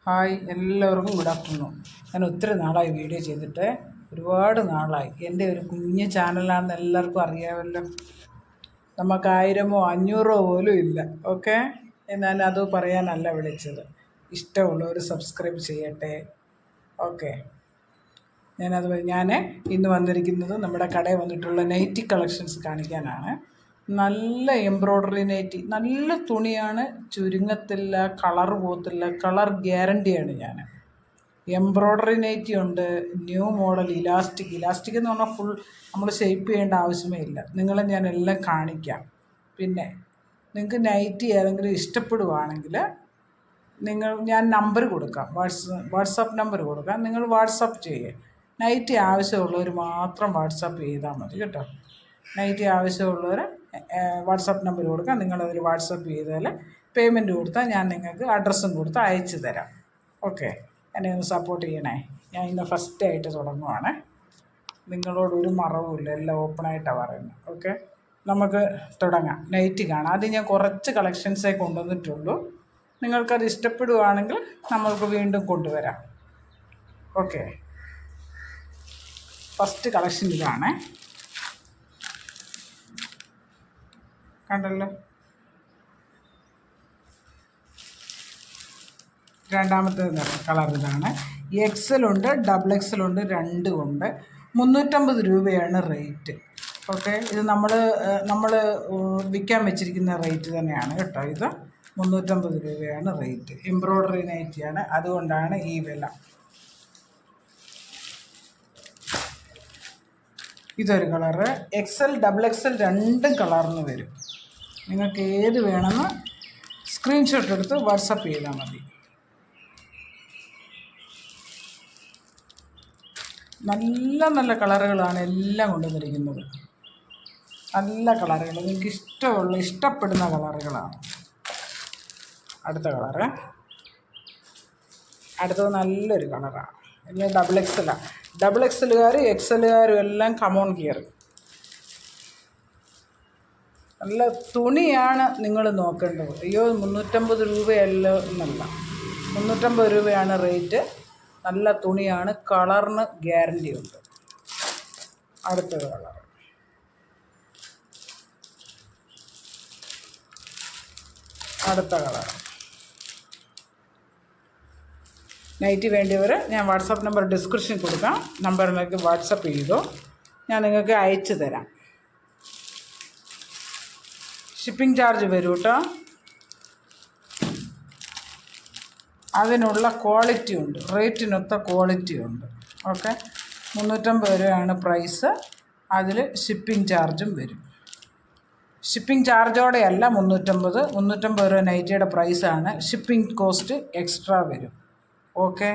Hi, എല്ലാവർക്കും good afternoon. ഞാൻ ഒത്തിരി നാളായി വീഡിയോ ചെയ്തിട്ട്, ഒരുപാട് നാളായി. എൻ്റെ ഒരു കുഞ്ഞ് ചാനലാണെന്ന് എല്ലാവർക്കും അറിയാമല്ലോ. നമുക്ക് 1000-ഓ 500-ഓ പോലും ഇല്ല. ഓക്കെ, ഞാൻ അത് പറയാനല്ല വിളിച്ചത്. ഇഷ്ടമുള്ളവർ സബ്സ്ക്രൈബ് ചെയ്യട്ടെ. ഓക്കെ, ഞാൻ ഇന്ന് വന്നിരിക്കുന്നത് നമ്മുടെ കടയിൽ വന്നിട്ടുള്ള നൈറ്റി കളക്ഷൻസ് കാണിക്കാനാണ്. നല്ല എംബ്രോയ്ഡറി നൈറ്റി, നല്ല തുണിയാണ്, ചുരുങ്ങത്തില്ല, കളർ പോകത്തില്ല, കളർ ഗ്യാരണ്ടിയാണ്. ഞാൻ എംബ്രോയ്ഡറി നൈറ്റി ഉണ്ട്, ന്യൂ മോഡൽ ഇലാസ്റ്റിക് എന്ന് പറഞ്ഞാൽ ഫുൾ നമ്മൾ ഷേപ്പ് ചെയ്യേണ്ട ആവശ്യമേ ഇല്ല. നിങ്ങളെ ഞാൻ എല്ലാം കാണിക്കാം. പിന്നെ നിങ്ങൾക്ക് നൈറ്റി ഏതെങ്കിലും ഇഷ്ടപ്പെടുവാണെങ്കിൽ ഞാൻ നമ്പർ കൊടുക്കാം, വാട്സാപ്പ് നമ്പർ കൊടുക്കാം. നിങ്ങൾ വാട്സാപ്പ് ചെയ്യുക. നൈറ്റി ആവശ്യമുള്ളവർ മാത്രം വാട്സാപ്പ് ചെയ്താൽ മതി കേട്ടോ. നൈറ്റി ആവശ്യമുള്ളവർ വാട്സാപ്പ് നമ്പർ കൊടുക്കാം. നിങ്ങളതിൽ വാട്സാപ്പ് ചെയ്താൽ പേയ്മെൻറ്റ് കൊടുത്താൽ ഞാൻ നിങ്ങൾക്ക് അഡ്രസ്സും കൊടുത്ത് അയച്ചു തരാം. ഓക്കെ, എന്നെ ഒന്ന് സപ്പോർട്ട് ചെയ്യണേ. ഞാൻ ഇന്ന് ഫസ്റ്റായിട്ട് തുടങ്ങുവാണ്. നിങ്ങളോടൊരു മറവുമില്ല, എല്ലാം ഓപ്പണായിട്ടാണ് പറയുന്നത്. ഓക്കെ, നമുക്ക് തുടങ്ങാം. നൈറ്റി കാണാം. ആദ്യം ഞാൻ കുറച്ച് കളക്ഷൻസേ കൊണ്ടുവന്നിട്ടുള്ളൂ. നിങ്ങൾക്കത് ഇഷ്ടപ്പെടുവാണെങ്കിൽ നമ്മൾക്ക് വീണ്ടും കൊണ്ടുവരാം. ഓക്കെ, ഫസ്റ്റ് കളക്ഷൻ ഇതാണ്, കണ്ടല്ലോ. രണ്ടാമത്തെ കളർ ഇതാണ്. XL-ഉണ്ട്, XXL-ഉണ്ട്, രണ്ടും ഉണ്ട്. 350 രൂപയാണ് റേറ്റ്. ഓക്കെ, ഇത് നമ്മൾ വിൽക്കാൻ വെച്ചിരിക്കുന്ന റേറ്റ് തന്നെയാണ് കേട്ടോ. ഇത് 350 രൂപയാണ് റേറ്റ്. എംബ്രോയ്ഡറി നൈറ്റിയാണ്, അതുകൊണ്ടാണ് ഈ വില. ഇതൊരു കളറ്. XL, XXL രണ്ടും കളറിന് വരും. നിങ്ങൾക്ക് ഏത് വേണമെന്ന് സ്ക്രീൻഷോട്ട് എടുത്ത് വാട്സപ്പ് ചെയ്താൽ മതി. നല്ല നല്ല കളറുകളാണ് എല്ലാം കൊണ്ടുവന്നിരിക്കുന്നത്. നല്ല കളറുകൾ, നിങ്ങൾക്ക് ഇഷ്ടപ്പെടുന്ന കളറുകളാണ്. അടുത്ത കളറ്, അടുത്തത് നല്ലൊരു കളറാണ്. ഇനി XXL-ആണ്. XXL-കാരും XL-കാരും എല്ലാം കമോൺ കയറി. നല്ല തുണിയാണ് നിങ്ങൾ നോക്കേണ്ടത്. അയ്യോ 350 രൂപയല്ല എന്നല്ല, 350 രൂപയാണ് റേറ്റ്. നല്ല തുണിയാണ്, കളറിന് ഗ്യാരണ്ടി ഉണ്ട്. അടുത്ത കളർ, അടുത്ത കളർ. നൈറ്റി വേണ്ടിയവർ ഞാൻ വാട്സാപ്പ് നമ്പർ ഡിസ്ക്രിപ്ഷൻ കൊടുക്കാം. നമ്പറിലേക്ക് വാട്സപ്പ് ചെയ്തോ, ഞാൻ നിങ്ങൾക്ക് അയച്ചു തരാം. ഷിപ്പിംഗ് ചാർജ് വരും കേട്ടോ. അതിനുള്ള ക്വാളിറ്റി ഉണ്ട്, റേറ്റിനൊത്ത ക്വാളിറ്റി ഉണ്ട്. ഓക്കെ, 350 രൂപയാണ് പ്രൈസ്. അതിൽ ഷിപ്പിംഗ് ചാർജും വരും. ഷിപ്പിംഗ് ചാർജോടെയല്ല 350 രൂപ നൈറ്റിയുടെ പ്രൈസാണ്. ഷിപ്പിംഗ് കോസ്റ്റ് എക്സ്ട്രാ വരും. ഓക്കെ.